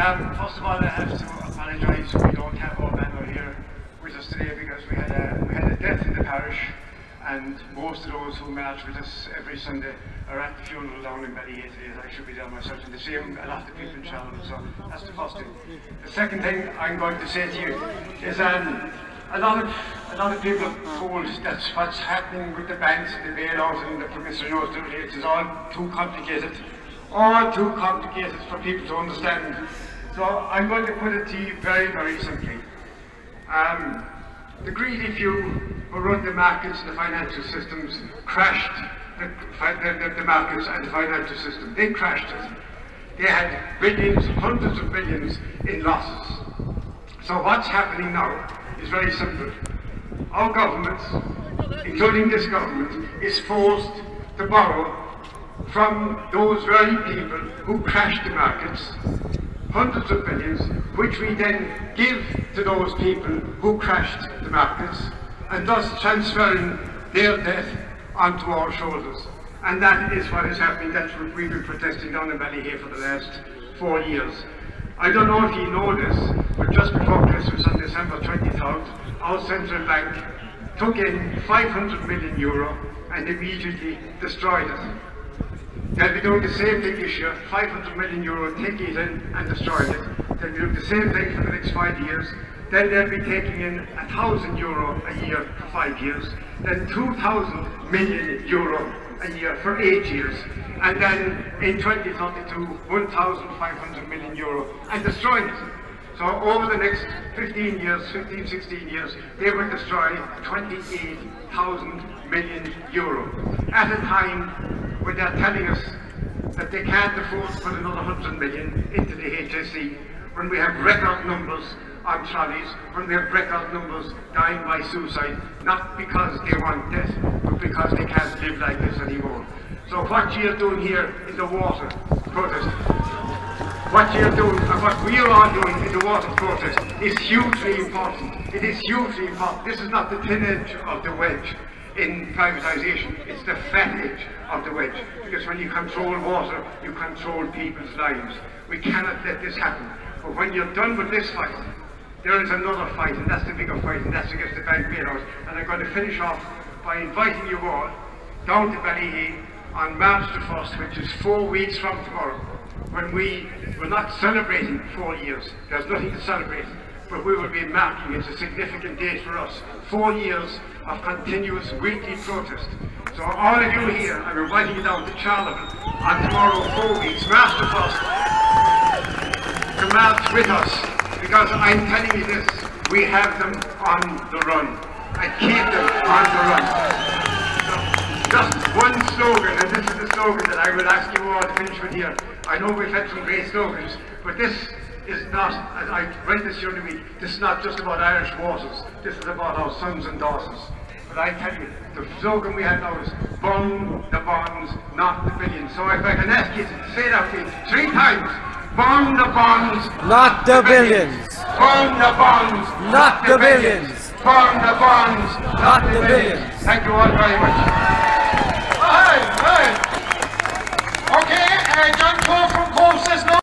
First of all, I have to apologise. We don't have our banner here with us today because we had a death in the parish, and most of those who march with us every Sunday are at the funeral down in Ballyhea today. I should be there myself, and the same a lot of people in Charlotte. So that's the first thing. The second thing I'm going to say to you is a lot of people are told that what's happening with the banks and the bailout and the promissory notes and rates is all too complicated. All too complicated for people to understand. So I'm going to put it to you very, very simply. The greedy few who run the markets and the financial systems crashed the markets and the financial system. They crashed it. They had billions, hundreds of billions in losses. So what's happening now is very simple. Our government, including this government, is forced to borrow from those very people who crashed the markets, hundreds of billions, which we then give to those people who crashed the markets, and thus transferring their debt onto our shoulders. And that is what is happening. That's what we've been protesting down in Ballyhea for the last 4 years. I don't know if you know this, but just before Christmas on December 23rd, our central bank took in 500 million euro and immediately destroyed it. They'll be doing the same thing this year, 500 million euro, taking it in and destroying it. They'll be doing the same thing for the next 5 years. Then they'll be taking in 1,000 euro a year for 5 years. Then 2,000 million euro a year for 8 years. And then in 2032, 1,500 million euro and destroying it. So over the next 15 years, 16 years, they will destroy 28,000 million euro at a time when they're telling us that they can't afford to put another 100 million into the HSE, when we have record numbers on trolleys, when we have record numbers dying by suicide, not because they want death, but because they can't live like this anymore. So what you're doing here in the water protest, what you're doing and what we are all doing in the water protest is hugely important. It is hugely important. This is not the thin edge of the wedge in privatisation, it's the fat edge of the wedge. Because when you control water, you control people's lives. We cannot let this happen. But when you're done with this fight, there is another fight, and that's the bigger fight, and that's against the bank bailout. And I'm going to finish off by inviting you all down to Ballyhea on March the 1st, which is 4 weeks from tomorrow, when we're not celebrating 4 years. There's nothing to celebrate, but we will be marking, it's a significant date for us, 4 years of continuous weekly protest. So all of you here, I'm inviting you down to Charleville on tomorrow, 4 weeks, March the 1st, to march with us, because I'm telling you this, we have them on the run, and keep them on the run. So just one slogan, and this is the slogan that I will ask you all to finish with here. I know we've had some great slogans, but this is not, as I read this during the week, this is not just about Irish waters, this is about our sons and daughters. But I tell you, the slogan we have now is, burn the bonds, not the billions. So if I can ask you to say that with me 3 times, burn the bonds, not the billions. Burn the bonds, not the billions. Burn the bonds, not the billions. Thank you all very much. Okay, John Cole from Cork says no.